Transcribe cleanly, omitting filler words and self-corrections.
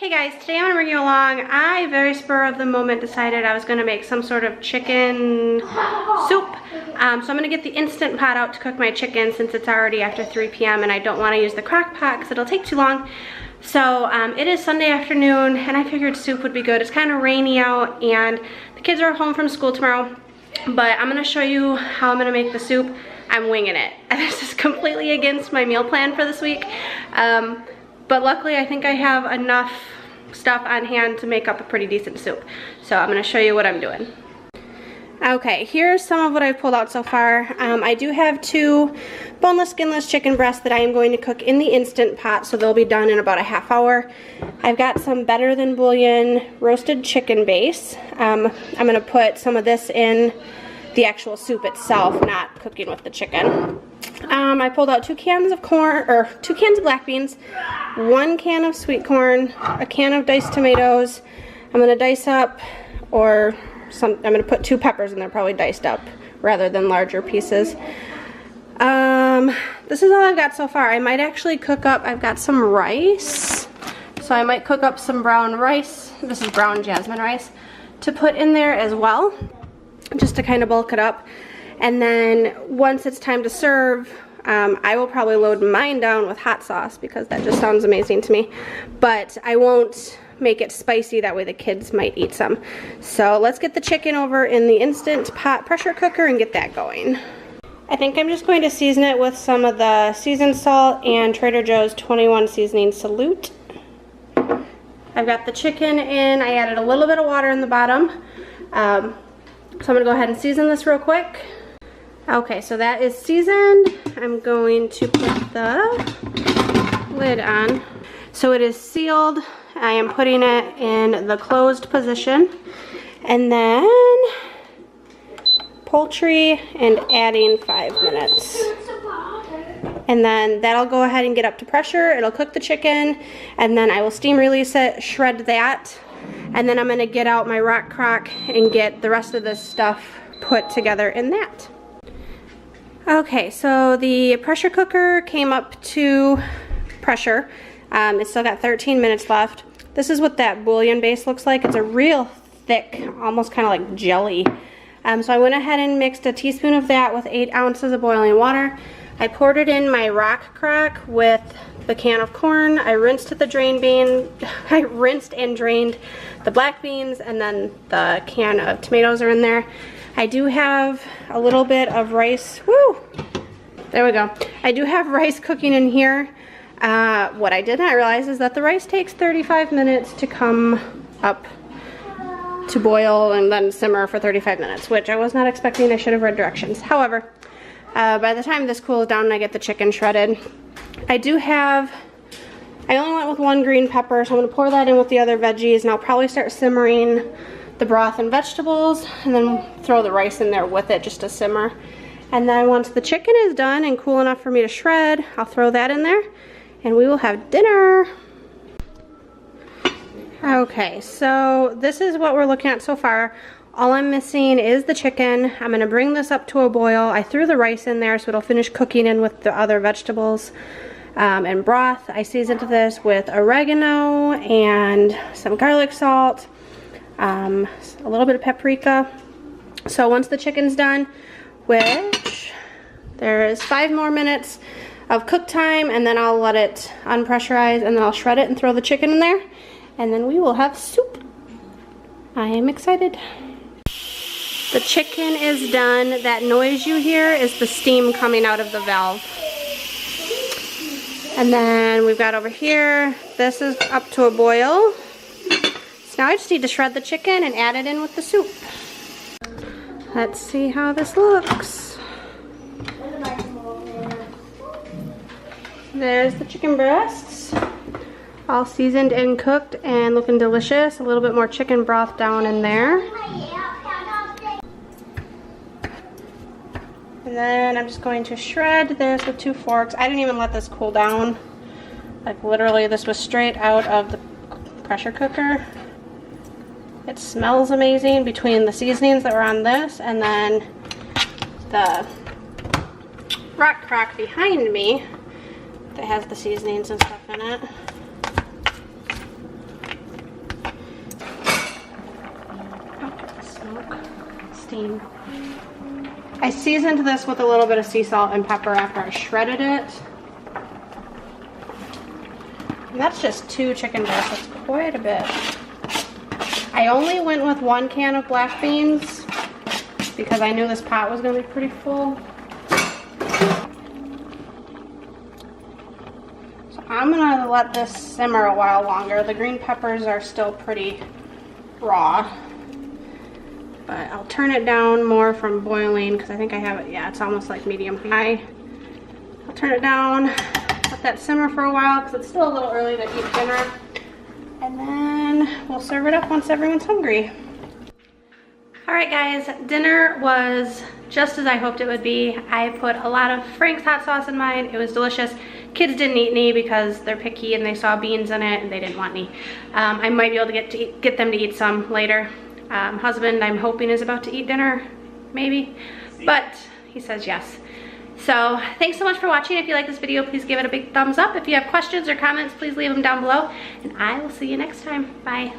Hey guys, today I'm gonna bring you along. I, very spur of the moment, decided I was gonna make some sort of chicken soup. So I'm gonna get the Instant Pot out to cook my chicken since it's already after 3 p.m. and I don't wanna use the crock pot because it'll take too long. So it is Sunday afternoon and I figured soup would be good. It's kind of rainy out and the kids are home from school tomorrow. But I'm gonna show you how I'm gonna make the soup. I'm winging it. This is completely against my meal plan for this week. But luckily I think I have enough stuff on hand to make up a pretty decent soup. So I'm gonna show you what I'm doing. Okay, here's some of what I've pulled out so far. I do have 2 boneless, skinless chicken breasts that I am going to cook in the Instant Pot, so they'll be done in about a half hour. I've got some Better Than Bouillon roasted chicken base. I'm gonna put some of this in the actual soup itself, not cooking with the chicken. I pulled out 2 cans of corn, or 2 cans of black beans, 1 can of sweet corn, a can of diced tomatoes. I'm gonna dice up, or I'm gonna put 2 peppers in there, probably diced up, rather than larger pieces. This is all I've got so far. I might actually cook up, I've got some rice, so I might cook up some brown rice. This is brown jasmine rice, to put in there as well, just to kind of bulk it up. And then once it's time to serve, I will probably load mine down with hot sauce because that just sounds amazing to me. But I won't make it spicy, that way the kids might eat some. So let's get the chicken over in the Instant Pot pressure cooker and get that going. I think I'm just going to season it with some of the seasoned salt and Trader Joe's 21 Seasoning Salute. I've got the chicken in. I added a little bit of water in the bottom. So I'm gonna go ahead and season this real quick. Okay, so that is seasoned. I'm going to put the lid on. So it is sealed. I am putting it in the closed position. And then poultry and adding 5 minutes. And then that'll go ahead and get up to pressure. It'll cook the chicken and then I will steam release it, shred that. And then I'm gonna get out my rock crock and get the rest of this stuff put together in that. Okay, so the pressure cooker came up to pressure. It's still got 13 minutes left. This is what that bouillon base looks like. It's a real thick, almost kind of like jelly. So I went ahead and mixed a teaspoon of that with 8 ounces of boiling water. I poured it in my rock crock with the can of corn. I rinsed the drain bean. I rinsed and drained the black beans, and then the can of tomatoes are in there. I do have a little bit of rice. Woo! There we go. I do have rice cooking in here. What I did not realize is that the rice takes 35 minutes to come up to boil and then simmer for 35 minutes, which I was not expecting. I should have read directions. However, by the time this cools down and I get the chicken shredded, I only went with 1 green pepper, so I'm gonna pour that in with the other veggies, and I'll probably start simmering the broth and vegetables, and then throw the rice in there with it just to simmer. And then once the chicken is done and cool enough for me to shred, I'll throw that in there, and we will have dinner. Okay, so this is what we're looking at so far. All I'm missing is the chicken. I'm gonna bring this up to a boil. I threw the rice in there so it'll finish cooking in with the other vegetables and broth. I seasoned this with oregano and some garlic salt, a little bit of paprika. So once the chicken's done, which there is 5 more minutes of cook time, and then I'll let it unpressurize, and then I'll shred it and throw the chicken in there, and then we will have soup. I am excited. The chicken is done. That noise you hear is the steam coming out of the valve. And then we've got over here, this is up to a boil. So now I just need to shred the chicken and add it in with the soup. Let's see how this looks. There's the chicken breasts, all seasoned and cooked and looking delicious. A little bit more chicken broth down in there. And then I'm just going to shred this with 2 forks. I didn't even let this cool down. Like literally, this was straight out of the pressure cooker. It smells amazing between the seasonings that were on this and then the rock crock behind me that has the seasonings and stuff in it. steam. I seasoned this with a little bit of sea salt and pepper after I shredded it. And that's just 2 chicken breasts, that's quite a bit. I only went with 1 can of black beans because I knew this pot was gonna be pretty full. So I'm gonna let this simmer a while longer. The green peppers are still pretty raw. But I'll turn it down more from boiling because I think I have it, yeah, it's almost like medium high. I'll turn it down, let that simmer for a while because it's still a little early to eat dinner. And then we'll serve it up once everyone's hungry. All right guys, dinner was just as I hoped it would be. I put a lot of Frank's hot sauce in mine. It was delicious. Kids didn't eat any because they're picky and they saw beans in it and they didn't want any. I might be able to get them to eat some later. Husband, I'm hoping, is about to eat dinner, maybe, but he says yes. So thanks so much for watching. If you like this video, please give it a big thumbs up. If you have questions or comments, please leave them down below, and I will see you next time. Bye.